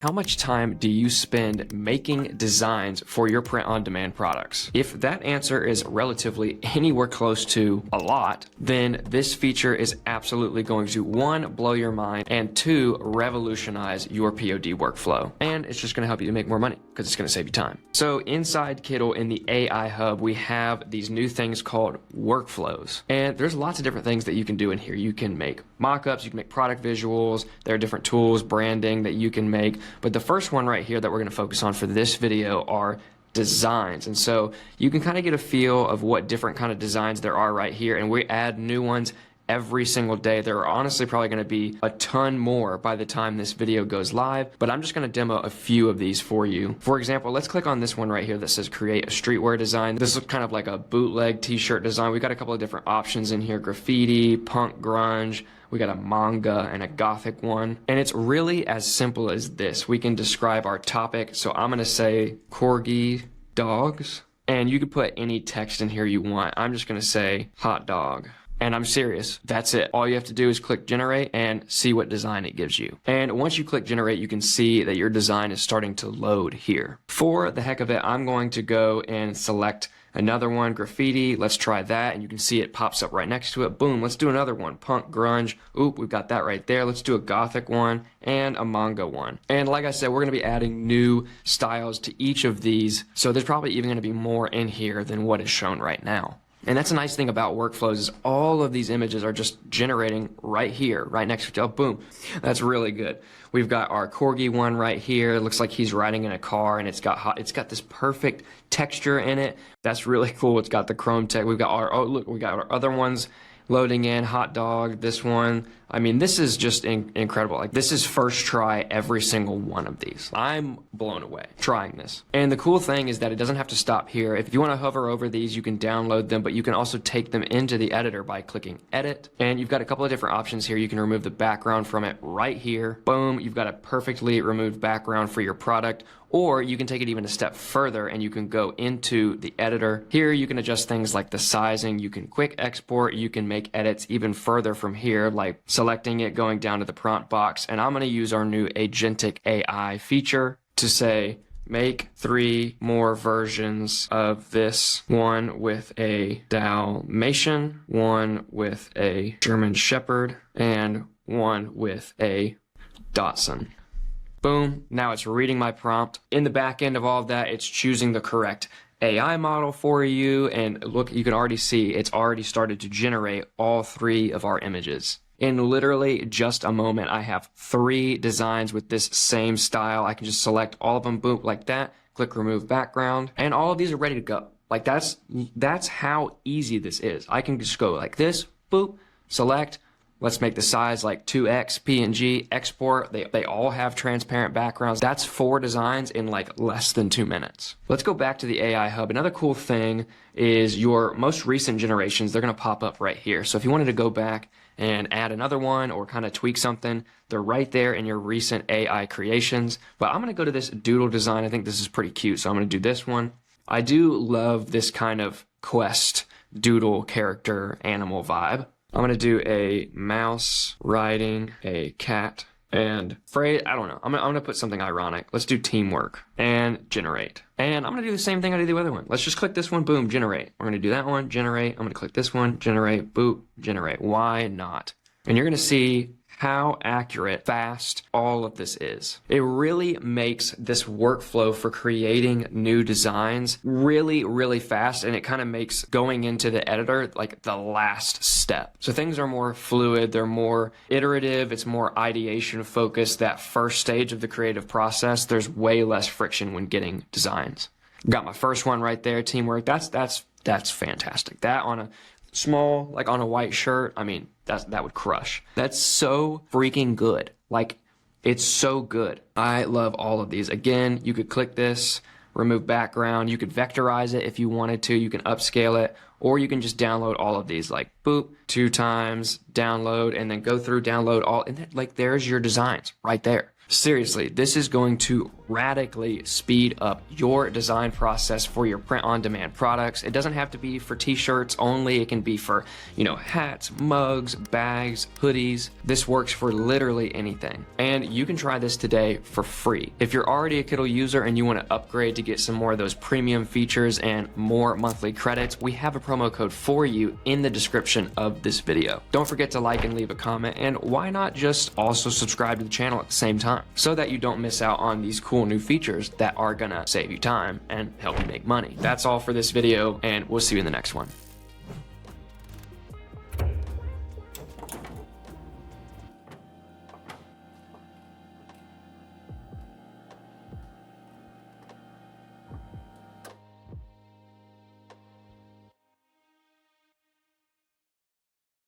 How much time do you spend making designs for your print-on-demand products? If that answer is relatively anywhere close to a lot, then this feature is absolutely going to, one, blow your mind, and two, revolutionize your POD workflow. And it's just going to help you to make more money because it's going to save you time. So inside Kittl in the AI Hub, we have these new things called workflows. And there's lots of different things that you can do in here. You can make mockups, you can make product visuals, there are different tools, branding that you can make. But the first one right here that we're going to focus on for this video are designs. And so you can kind of get a feel of what different kind of designs there are right here. And we add new ones every single day. There are honestly probably going to be a ton more by the time this video goes live, but I'm just going to demo a few of these for you. For example, let's click on this one right here that says create a streetwear design. This is kind of like a bootleg t-shirt design. We got a couple of different options in here: graffiti, punk, grunge. We got a manga and a gothic one. And it's really as simple as this. We can describe our topic. So I'm going to say corgi dogs, and you could put any text in here you want. I'm just going to say hot dog. And I'm serious, that's it. All you have to do is click generate and see what design it gives you. And once you click generate, you can see that your design is starting to load here. For the heck of it, I'm going to go and select another one, graffiti. Let's try that. And you can see it pops up right next to it. Boom, let's do another one, punk, grunge. Oop, we've got that right there. Let's do a gothic one and a manga one. And like I said, we're going to be adding new styles to each of these. So there's probably even going to be more in here than what is shown right now. And that's a nice thing about workflows is all of these images are just generating right here, right next to each other. Boom. That's really good. We've got our corgi one right here. It looks like he's riding in a car, and it's got this perfect texture in it. That's really cool. It's got the chrome tech. We've got we got our other ones loading in, hot dog, this one. I mean, this is just incredible. Like, this is first try every single one of these. I'm blown away trying this. And the cool thing is that it doesn't have to stop here. If you want to hover over these, you can download them, but you can also take them into the editor by clicking edit. And you've got a couple of different options here. You can remove the background from it right here. Boom, you've got a perfectly removed background for your product. Or you can take it even a step further and you can go into the editor. Here you can adjust things like the sizing, you can quick export, you can make edits even further from here, like selecting it, going down to the prompt box. And I'm going to use our new agentic AI feature to say, make 3 more versions of this. One with a Dalmatian, one with a German Shepherd, and one with a Dachshund. Boom, now it's reading my prompt. In the back end of all of that, it's choosing the correct AI model for you. And look, you can already see it's already started to generate all 3 of our images. In literally just a moment, I have 3 designs with this same style. I can just select all of them, boom, like that, click remove background, and all of these are ready to go. Like that's how easy this is. I can just go like this, boop, select. Let's make the size like 2x, PNG, export. They all have transparent backgrounds. That's 4 designs in like less than 2 minutes. Let's go back to the AI Hub. Another cool thing is your most recent generations, they're gonna pop up right here. So if you wanted to go back and add another one or kind of tweak something, they're right there in your recent AI creations. But I'm gonna go to this doodle design. I think this is pretty cute, so I'm gonna do this one. I do love this kind of quest doodle character animal vibe. I'm going to do a mouse riding a cat and phrase, I don't know. I'm going to put something ironic. Let's do teamwork and generate. And I'm going to do the same thing I did the other one. Let's just click this one, boom, generate. We're going to do that one, generate. I'm going to click this one, generate, boop, generate. Why not? And you're going to see how accurate, fast all of this is. It really makes this workflow for creating new designs really, really fast, and it kind of makes going into the editor like the last step. So things are more fluid, they're more iterative, it's more ideation focused. That first stage of the creative process, there's way less friction when getting designs. Got my first one right there, teamwork. That's fantastic. That on a small, like on a white shirt, I mean, that would crush. That's so freaking good. Like, it's so good. I love all of these. Again, you could click this, remove background. You could vectorize it if you wanted to. You can upscale it, or you can just download all of these, like boop, 2 times, download, and then go through, download all, and then, like, there's your designs right there. Seriously, this is going to radically speed up your design process for your print-on-demand products. It doesn't have to be for t-shirts only. It can be for, hats, mugs, bags, hoodies. This works for literally anything. And you can try this today for free. If you're already a Kittl user and you want to upgrade to get some more of those premium features and more monthly credits, we have a promo code for you in the description of this video. Don't forget to like and leave a comment, and why not just also subscribe to the channel at the same time so that you don't miss out on these cool new features that are gonna save you time and help you make money. That's all for this video, and we'll see you in the next one.